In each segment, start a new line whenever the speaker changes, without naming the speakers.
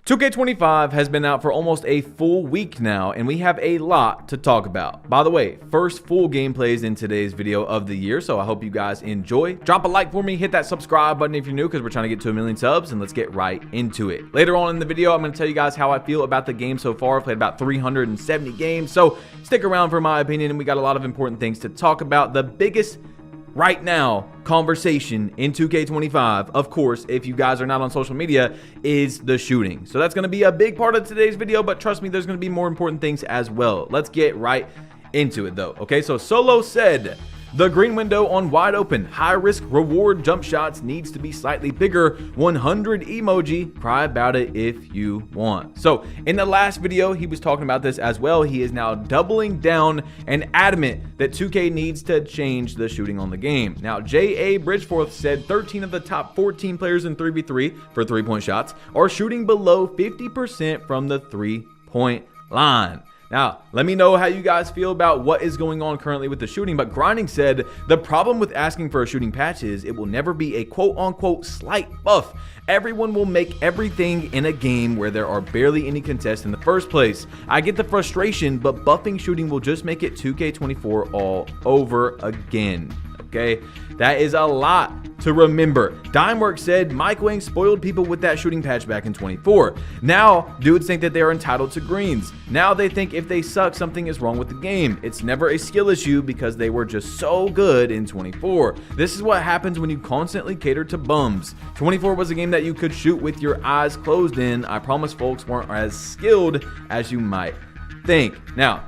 2K25 has been out for almost a full week now, and we have a lot to talk about. By the way, first full gameplays in today's video of the year, so I hope you guys enjoy. Drop a like for me, hit that subscribe button if you're new, because we're trying to get to 1 million subs, and let's get right into it. Later on in the video, I'm going to tell you guys how I feel about the game so far. I've played about 370 games, so stick around for my opinion, and we got a lot of important things to talk about. The biggest right now conversation in 2K25, of course, if you guys are not on social media, is the shooting. So that's going to be a big part of today's video, but trust me, there's going to be more important things as well. Let's get right into it though. Okay, so Solo said the green window on wide open, high risk reward jump shots needs to be slightly bigger. 100 emoji, cry about it if you want. So in the last video, he was talking about this as well. He is now doubling down and adamant that 2K needs to change the shooting on the game. Now, J.A. Bridgeforth said 13 of the top 14 players in 3v3 for 3-point shots are shooting below 50% from the 3-point line. Now, let me know how you guys feel about what is going on currently with the shooting, but Grinding said the problem with asking for a shooting patch is it will never be a quote-unquote slight buff. Everyone will make everything in a game where there are barely any contests in the first place. I get the frustration, but buffing shooting will just make it 2K24 all over again. Okay, that is a lot to remember. Dimework said Mike Wang spoiled people with that shooting patch back in 24. Now, dudes think that they are entitled to greens. Now they think if they suck, something is wrong with the game. It's never a skill issue because they were just so good in 24. This is what happens when you constantly cater to bums. 24 was a game that you could shoot with your eyes closed in. I promise folks weren't as skilled as you might think. Now,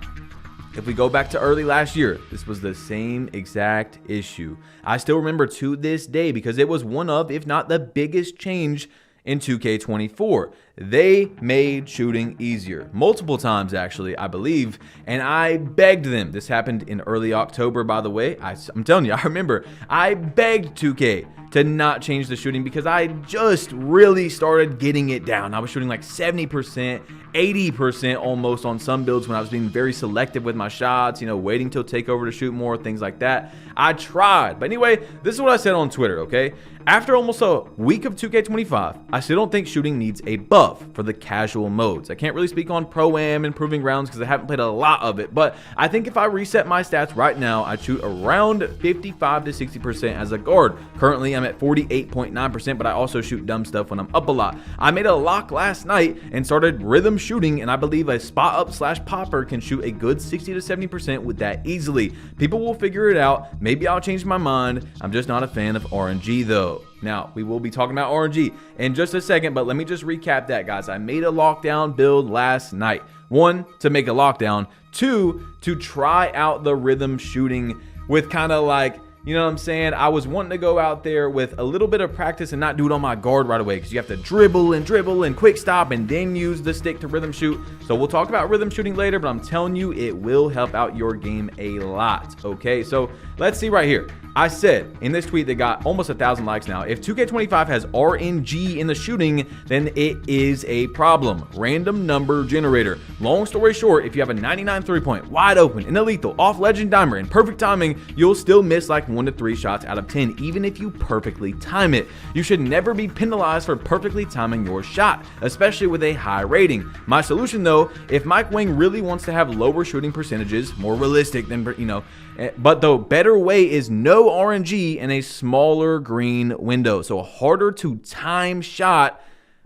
if we go back to early last year, this was the same exact issue. I still remember to this day because it was one of, if not the biggest change in 2K24. They made shooting easier multiple times, actually, I believe, and I begged them. This happened in early October, by the way. I'm telling you, I remember I begged 2K to not change the shooting because I just really started getting it down. I was shooting like 70%, 80% almost on some builds when I was being very selective with my shots, you know, waiting till takeover to shoot more, things like that. I tried. But anyway, this is what I said on Twitter, okay? After almost a week of 2K25, I still don't think shooting needs a buff for the casual modes. I can't really speak on Pro-Am and Proving Grounds because I haven't played a lot of it, but I think if I reset my stats right now, I'd shoot around 55 to 60% as a guard. Currently, I'm at 48.9%, but I also shoot dumb stuff when I'm up a lot. I made a lock last night and started rhythm shooting, and I believe a spot up slash popper can shoot a good 60 to 70% with that easily. People will figure it out. Maybe I'll change my mind. I'm just not a fan of RNG though. Now, we will be talking about RNG in just a second, but let me just recap that, guys. I made a lockdown build last night. 1, to make a lockdown. 2, to try out the rhythm shooting with kind of like, you know what I'm saying? I was wanting to go out there with a little bit of practice and not do it on my guard right away because you have to dribble and quick stop and then use the stick to rhythm shoot. So we'll talk about rhythm shooting later, but I'm telling you, it will help out your game a lot. Okay, so let's see right here. I said in this tweet that got almost 1,000 likes now, if 2K25 has RNG in the shooting, then it is a problem. Random number generator. Long story short, if you have a 99 3-point, wide open, and a lethal, off legend dimer, and perfect timing, you'll still miss like 1 to 3 shots out of 10, even if you perfectly time it. You should never be penalized for perfectly timing your shot, especially with a high rating. My solution though, if Mike Wang really wants to have lower shooting percentages, more realistic than, you know, but the better way is no RNG and a smaller green window. So a harder to time shot,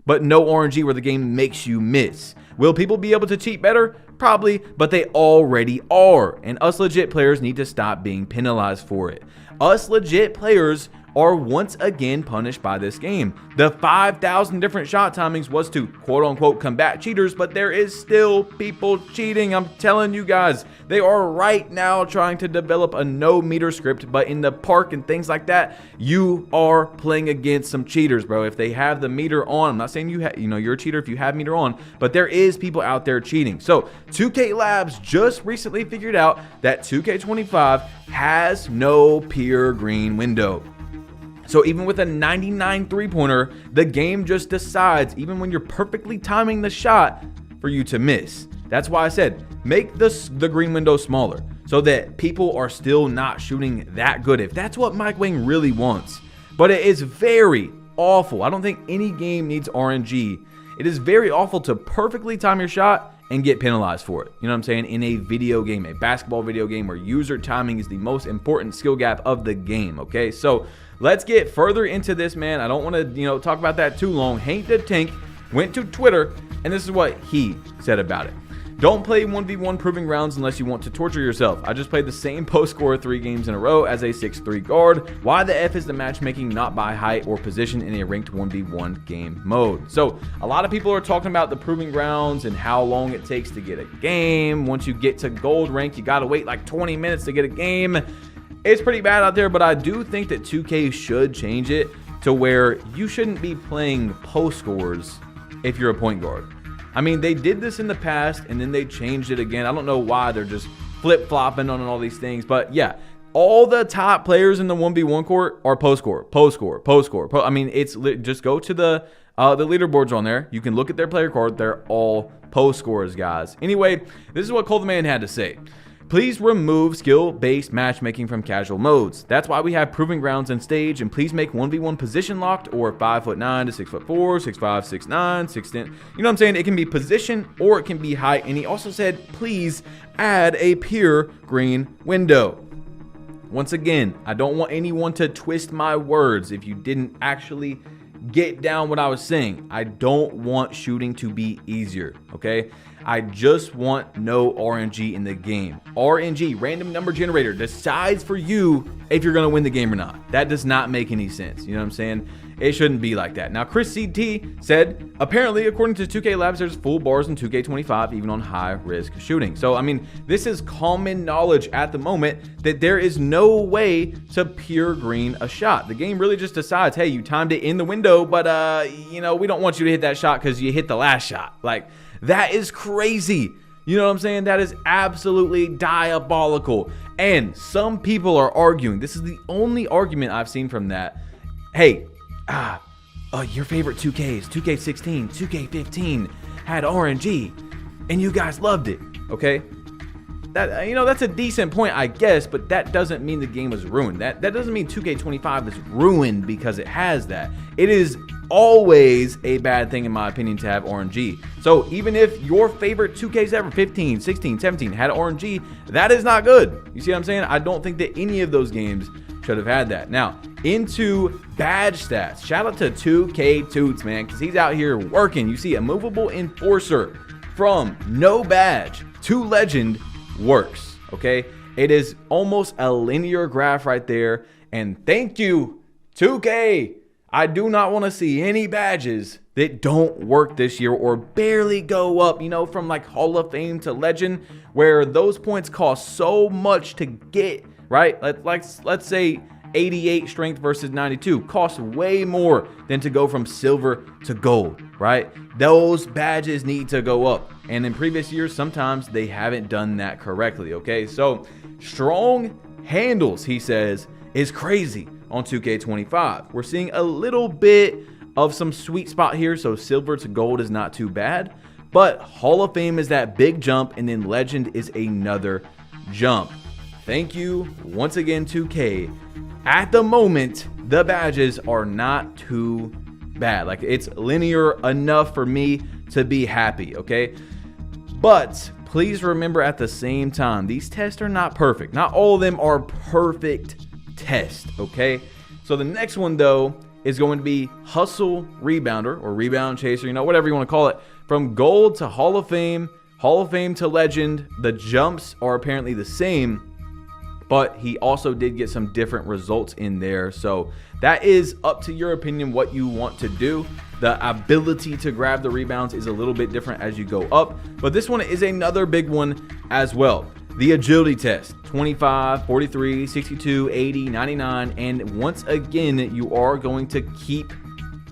but no RNG where the game makes you miss. Will people be able to cheat better? Probably, but they already are. And us legit players need to stop being penalized for it. Us legit players are once again punished by this game. The 5,000 different shot timings was to quote unquote combat cheaters, but there is still people cheating. I'm telling you guys, they are right now trying to develop a no meter script, but in the park and things like that, you are playing against some cheaters, bro. If they have the meter on, I'm not saying you're a cheater if you have meter on, but there is people out there cheating. So 2K Labs just recently figured out that 2K25 has no pure green window. So even with a 99 3-pointer, the game just decides, even when you're perfectly timing the shot, for you to miss. That's why I said, make the green window smaller so that people are still not shooting that good, if that's what Mike Wang really wants. But it is very awful. I don't think any game needs RNG It is very awful to perfectly time your shot and get penalized for it. You know what I'm saying? In a video game, a basketball video game where user timing is the most important skill gap of the game, okay? So let's get further into this, man. I don't want to, talk about that too long. Hank the Tank went to Twitter, and this is what he said about it. Don't play 1v1 proving rounds unless you want to torture yourself. I just played the same post scorer 3 games in a row as a 6'3 guard. Why the F is the matchmaking not by height or position in a ranked 1v1 game mode? So a lot of people are talking about the proving grounds and how long it takes to get a game. Once you get to gold rank, you got to wait like 20 minutes to get a game. It's pretty bad out there, but I do think that 2K should change it to where you shouldn't be playing post scores if you're a point guard. I mean, they did this in the past, and then they changed it again. I don't know why they're just flip-flopping on all these things. But, yeah, all the top players in the 1v1 court are post-score. I mean, it's just go to the leaderboards on there. You can look at their player card. They're all post-scorers, guys. Anyway, this is what Cole the Man had to say. Please remove skill-based matchmaking from casual modes. That's why we have proving grounds and stage, and please make 1v1 position locked or 5'9" to 6'4", 6'5", 6'9", 6'10". You know what I'm saying? It can be position or it can be height. And he also said, please add a pure green window. Once again, I don't want anyone to twist my words if you didn't actually get down what I was saying. I don't want shooting to be easier, okay? I just want no RNG in the game. RNG, random number generator, decides for you if you're going to win the game or not. That does not make any sense. You know what I'm saying? It shouldn't be like that. Now, Chris CT said, apparently, according to 2K Labs, there's full bars in 2K25, even on high-risk shooting. So, I mean, this is common knowledge at the moment that there is no way to pure green a shot. The game really just decides, hey, you timed it in the window, but, we don't want you to hit that shot because you hit the last shot. Like, that is crazy. You know what I'm saying? That is absolutely diabolical. And some people are arguing, this is the only argument I've seen from that. Hey, your favorite 2Ks, 2K16, 2K15 had RNG and you guys loved it. Okay. That's a decent point, I guess, but that doesn't mean the game was ruined. That doesn't mean 2K25 is ruined because it has that. It is always a bad thing, in my opinion, to have RNG. So even if your favorite 2Ks ever, 15, 16, 17, had RNG, that is not good. You see what I'm saying? I don't think that any of those games should have had that. Now, into badge stats. Shout out to 2K Toots, man, because he's out here working. You see, a movable enforcer from no badge to legend works, okay? It is almost a linear graph right there. And thank you, 2K. I do not want to see any badges that don't work this year or barely go up, from like Hall of Fame to Legend, where those points cost so much to get, right? Let's say 88 strength versus 92 costs way more than to go from silver to gold, right? Those badges need to go up. And in previous years, sometimes they haven't done that correctly, okay? So strong handles, he says, is crazy on 2K25. We're seeing a little bit of some sweet spot here, so silver to gold is not too bad, but Hall of Fame is that big jump, and then Legend is another jump. Thank you once again, 2K. At the moment, the badges are not too bad. Like, it's linear enough for me to be happy, okay? But please remember, at the same time, these tests are not perfect. Not all of them are perfect tests, okay? So the next one, though, is going to be Hustle Rebounder or Rebound Chaser, whatever you want to call it. From gold to Hall of Fame to Legend, the jumps are apparently the same, but he also did get some different results in there. So that is up to your opinion what you want to do. The ability to grab the rebounds is a little bit different as you go up, but this one is another big one as well. The agility test, 25, 43, 62, 80, 99, and once again, you are going to keep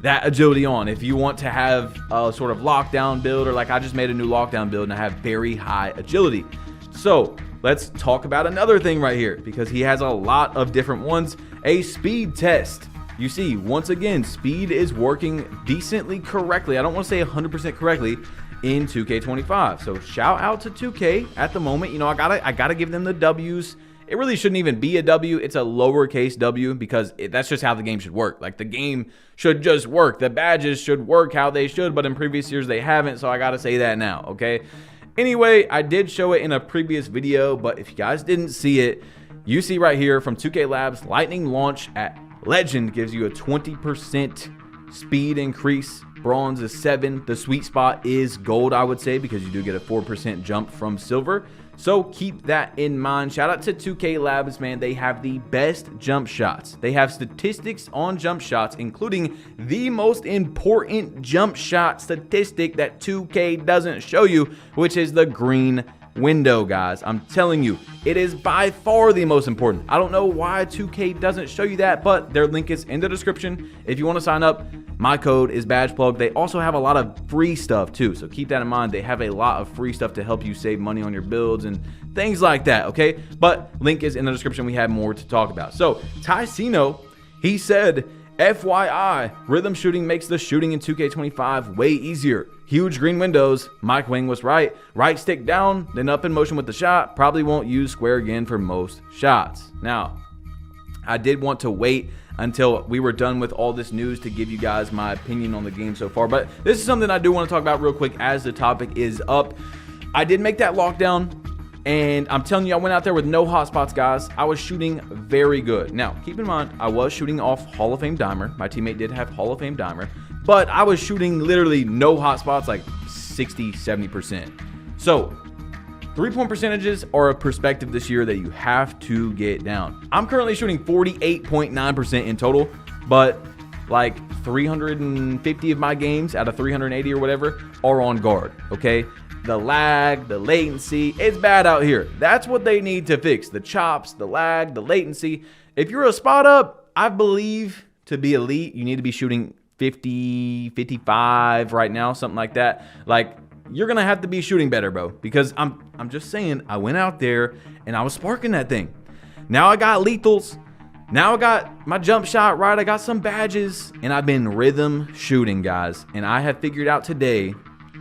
that agility on if you want to have a sort of lockdown build, or like I just made a new lockdown build and I have very high agility. So let's talk about another thing right here, because he has a lot of different ones. A speed test. You see, once again, speed is working decently correctly. I don't want to say 100% correctly in 2K25. So shout out to 2K at the moment. I gotta give them the W's. It really shouldn't even be a W. It's a lowercase w because that's just how the game should work. Like, the game should just work. The badges should work how they should, but in previous years they haven't, so I gotta say that now, okay? Anyway, I did show it in a previous video, but if you guys didn't see it, you see right here from 2K Labs, Lightning Launch at Legend gives you a 20% speed increase. Bronze is 7. The sweet spot is gold, I would say, because you do get a 4% jump from silver. So keep that in mind. Shout out to 2K Labs, man. They have the best jump shots. They have statistics on jump shots, including the most important jump shot statistic that 2K doesn't show you, which is the green window, guys. I'm telling you, it is by far the most important. I don't know why 2K doesn't show you that, but their link is in the description. If you want to sign up, my code is BadgePlug. They also have a lot of free stuff too, so keep that in mind. They have a lot of free stuff to help you save money on your builds and things like that, okay? But link is in the description. We have more to talk about. So Ticino, he said, FYI, rhythm shooting makes the shooting in 2K25 way easier. Huge green windows. Mike Wing was right. Right stick down, then up in motion with the shot. Probably won't use square again for most shots. Now, I did want to wait until we were done with all this news to give you guys my opinion on the game so far. But this is something I do want to talk about real quick as the topic is up. I did make that lockdown, and I'm telling you, I went out there with no hotspots, guys. I was shooting very good. Now, keep in mind, I was shooting off Hall of Fame Dimer. My teammate did have Hall of Fame Dimer, but I was shooting literally no hotspots, like 60, 70%. So, 3-point percentages are a perspective this year that you have to get down. I'm currently shooting 48.9% in total, but like 350 of my games out of 380 or whatever are on guard, okay? The lag, the latency, it's bad out here. That's what they need to fix. The chops, the lag, the latency. If you're a spot up, I believe to be elite, you need to be shooting 50, 55 right now, something like that. Like, you're gonna have to be shooting better, bro, because I'm just saying, I went out there and I was sparking that thing. Now I got lethals. Now I got my jump shot right. I got some badges, and I've been rhythm shooting, guys. And I have figured out today,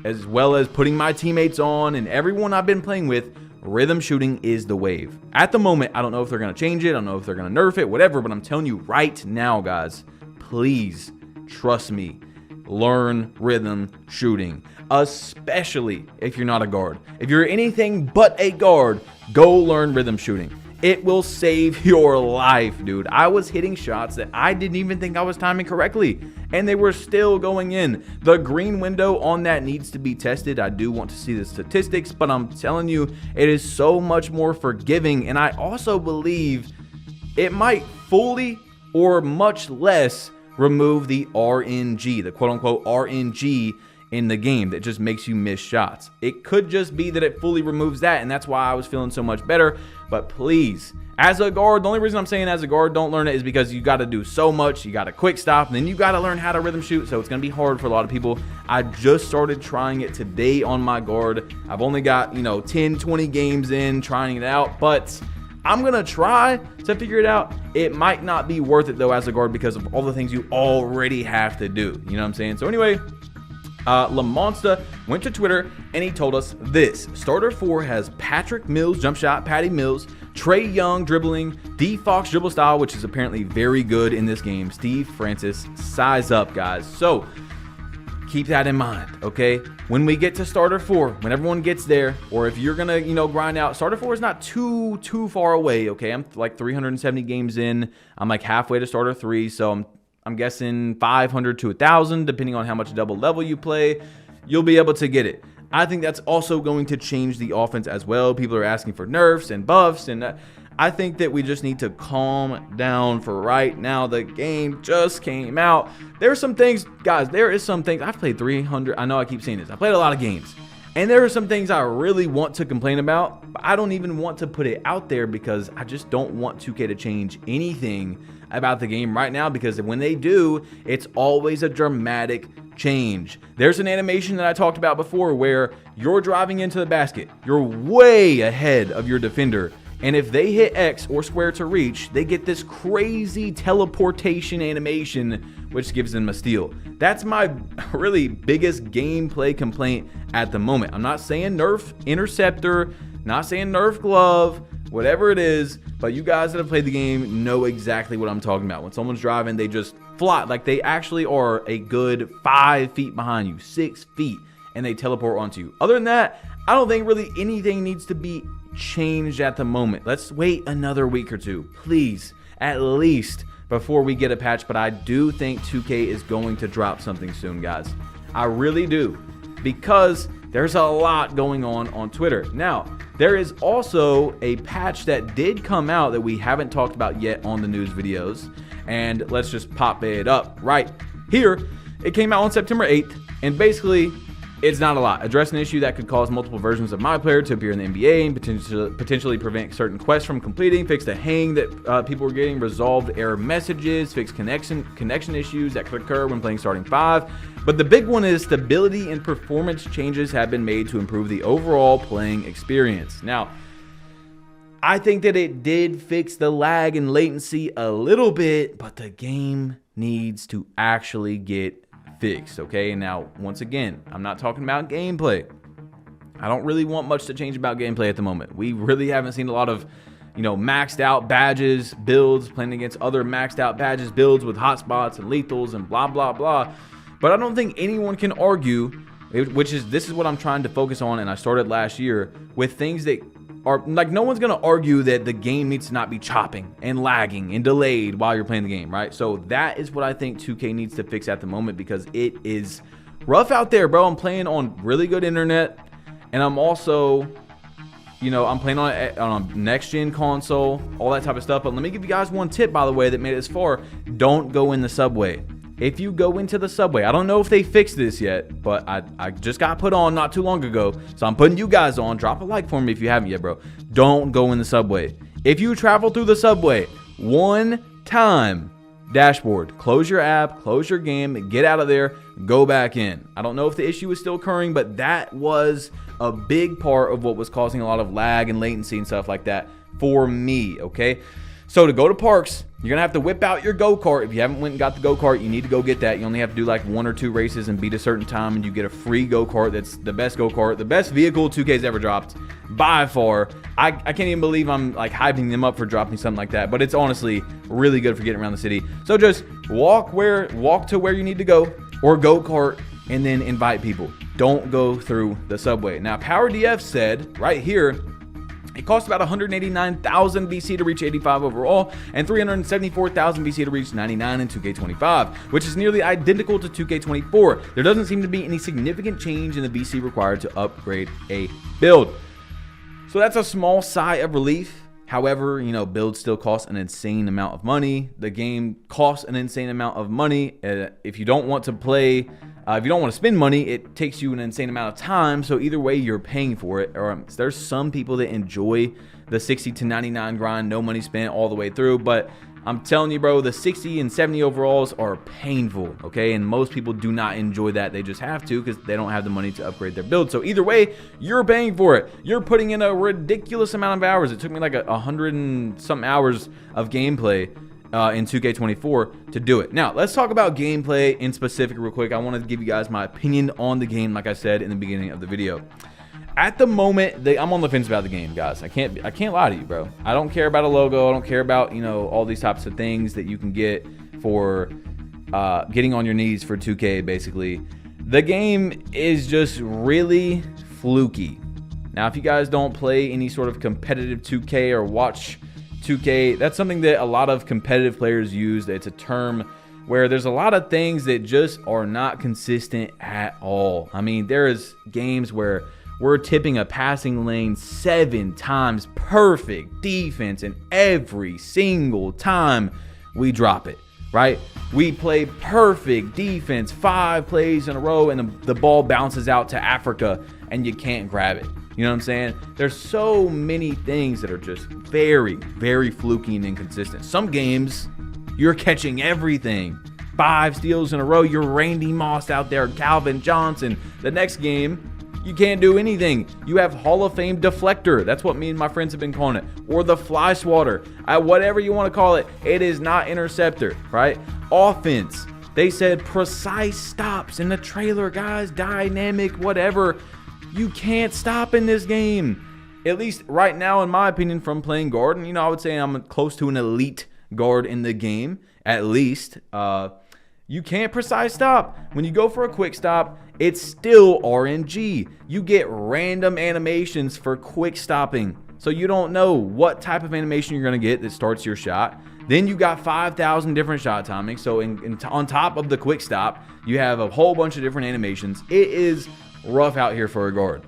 as well as putting my teammates on and everyone I've been playing with, rhythm shooting is the wave. At the moment, I don't know if they're gonna change it. I don't know if they're gonna nerf it, whatever, but I'm telling you right now, guys, please trust me. Learn rhythm shooting, especially if you're not a guard. If you're anything but a guard, go learn rhythm shooting. It will save your life, dude. I was hitting shots that I didn't even think I was timing correctly, and they were still going in. The green window on that needs to be tested. I do want to see the statistics, but I'm telling you, it is so much more forgiving, and I also believe it might fully or much less remove the RNG, the quote-unquote RNG in the game that just makes you miss shots. It could just be that it fully removes that, and that's why I was feeling so much better. But please, as a guard, the only reason I'm saying as a guard, don't learn it is because you got to do so much. You got to quick stop, and then you got to learn how to rhythm shoot, so it's going to be hard for a lot of people. I just started trying it today on my guard. I've only got, 10, 20 games in trying it out, but I'm going to try to figure it out. It might not be worth it, though, as a guard because of all the things you already have to do. You know what I'm saying? So anyway, LaMonsta went to Twitter and he told us this. Starter 4 has Patrick Mills, jump shot, Patty Mills, Trey Young, dribbling, D Fox, dribble style, which is apparently very good in this game, Steve Francis, size up, guys. So keep that in mind, okay? When we get to starter 4, when everyone gets there, or if you're gonna, grind out, starter 4 is not too far away, okay? I'm like 370 games in. I'm like halfway to starter 3, so I'm guessing 500 to 1,000, depending on how much double level you play. You'll be able to get it. I think that's also going to change the offense as well. People are asking for nerfs and buffs, and I think that we just need to calm down for right now. The game just came out. There are some things, guys, I've played 300. I know I keep saying this. I played a lot of games, and there are some things I really want to complain about, but I don't even want to put it out there because I just don't want 2K to change anything about the game right now, because when they do, it's always a dramatic change. There's an animation that I talked about before where you're driving into the basket. You're way ahead of your defender, and if they hit X or square to reach, they get this crazy teleportation animation, which gives them a steal. That's my really biggest gameplay complaint at the moment. I'm not saying nerf interceptor, not saying nerf glove, whatever it is, but you guys that have played the game know exactly what I'm talking about. When someone's driving, they just fly, like they actually are a good 5 feet behind you, 6 feet, and they teleport onto you. Other than that, I don't think really anything needs to be changed at the moment. Let's wait another week or two, please, at least, before we get a patch. But I do think 2K is going to drop something soon, guys. I really do, because there's a lot going on Twitter. Now, there is also a patch that did come out that we haven't talked about yet on the news videos, and let's just pop it up right here. It came out on September 8th, and basically, it's not a lot. Address an issue that could cause multiple versions of my player to appear in the NBA and potentially prevent certain quests from completing. Fix the hang that people were getting. Resolved error messages. Fix connection issues that could occur when playing starting 5. But the big one is stability and performance changes have been made to improve the overall playing experience. Now, I think that it did fix the lag and latency a little bit, but the game needs to actually get fixed, okay? And now, once again, I'm not talking about gameplay. I don't really want much to change about gameplay at the moment. We really haven't seen a lot of, maxed out badges, builds, playing against other maxed out badges, builds with hotspots and lethals and blah, blah, blah. But I don't think anyone can argue, this is what I'm trying to focus on, and I started last year, with things that are, like, no one's going to argue that the game needs to not be chopping and lagging and delayed while you're playing the game, right? So that is what I think 2K needs to fix at the moment, because it is rough out there, bro. I'm playing on really good internet, and I'm also, I'm playing on a next-gen console, all that type of stuff. But let me give you guys one tip, by the way, that made it this far. Don't go in the subway. If you go into the subway, I don't know if they fixed this yet, but I just got put on not too long ago, so I'm putting you guys on. Drop a like for me if you haven't yet, bro. Don't go in the subway. If you travel through the subway one time, dashboard, close your app, close your game, get out of there, go back in. I don't know if the issue is still occurring, but that was a big part of what was causing a lot of lag and latency and stuff like that for me, okay? So to go to parks, you're going to have to whip out your go-kart. If you haven't went and got the go-kart, you need to go get that. You only have to do like 1 or 2 races and beat a certain time, and you get a free go-kart. That's the best go-kart, the best vehicle 2K's ever dropped by far. I can't even believe I'm like hyping them up for dropping something like that, but it's honestly really good for getting around the city. So just walk to where you need to go, or go-kart, and then invite people. Don't go through the subway. Now, PowerDF said right here, it costs about 189,000 VC to reach 85 overall, and 374,000 VC to reach 99 in 2K25, which is nearly identical to 2K24. There doesn't seem to be any significant change in the VC required to upgrade a build. So that's a small sigh of relief. However, builds still cost an insane amount of money. The game costs an insane amount of money. If you don't want to play, if you don't want to spend money, it takes you an insane amount of time. So either way, you're paying for it. Or there's some people that enjoy the 60 to 99 grind, no money spent all the way through. But I'm telling you, bro, the 60 and 70 overalls are painful, okay? And most people do not enjoy that. They just have to, because they don't have the money to upgrade their build. So either way, you're paying for it. You're putting in a ridiculous amount of hours. It took me like 100 and something hours of gameplay in 2K24 to do it. Now, let's talk about gameplay in specific real quick. I wanted to give you guys my opinion on the game, like I said in the beginning of the video. At the moment, I'm on the fence about the game, guys. I can't lie to you, bro. I don't care about a logo. I don't care about, all these types of things that you can get for getting on your knees for 2K, basically. The game is just really fluky. Now, if you guys don't play any sort of competitive 2K or watch 2K, that's something that a lot of competitive players use. It's a term where there's a lot of things that just are not consistent at all. I mean, there is games where we're tipping a passing lane 7 times, perfect defense, and every single time we drop it, right? We play perfect defense 5 plays in a row, and the ball bounces out to Africa, and you can't grab it. You know what I'm saying? There's so many things that are just very, very fluky and inconsistent. Some games, you're catching everything. 5 steals in a row, you're Randy Moss out there, Calvin Johnson. The next game, you can't do anything. You have Hall of Fame deflector. That's what me and my friends have been calling it. Or the fly swatter. Whatever you want to call it. It is not interceptor, right? Offense. They said precise stops in the trailer, guys. Dynamic, whatever. You can't stop in this game. at least right now, in my opinion, from playing guard, and I would say I'm close to an elite guard in the game, at least. You can't precise stop. When you go for a quick stop, it's still RNG. You get random animations for quick stopping. So you don't know what type of animation you're going to get that starts your shot. Then you got 5,000 different shot timings. So on top of the quick stop, you have a whole bunch of different animations. It is rough out here for a guard.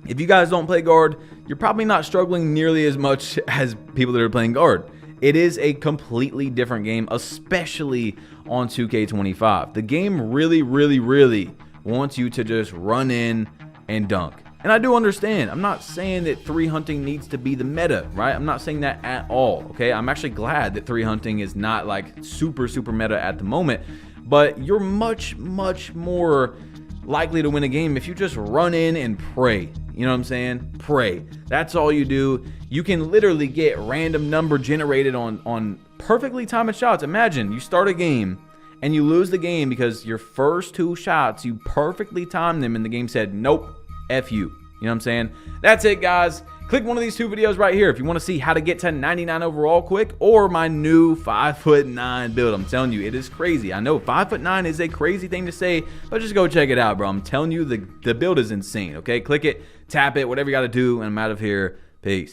If you guys don't play guard, you're probably not struggling nearly as much as people that are playing guard. It is a completely different game, especially on 2K25. The game really, really, really wants you to just run in and dunk. And I do understand. I'm not saying that 3 hunting needs to be the meta, right? I'm not saying that at all, okay? I'm actually glad that 3 hunting is not like super, super meta at the moment. But you're much, much more likely to win a game if you just run in and pray. You know what I'm saying? Pray. That's all you do. You can literally get random number generated on perfectly timed shots. Imagine you start a game and you lose the game because your first 2 shots, you perfectly timed them and the game said, nope, F you. You know what I'm saying? That's it, guys. Click one of these 2 videos right here if you want to see how to get to 99 overall quick, or my new 5'9" build. I'm telling you, it is crazy. I know 5'9" is a crazy thing to say, but just go check it out, bro. I'm telling you, the build is insane, okay? Click it, tap it, whatever you got to do, and I'm out of here. Peace.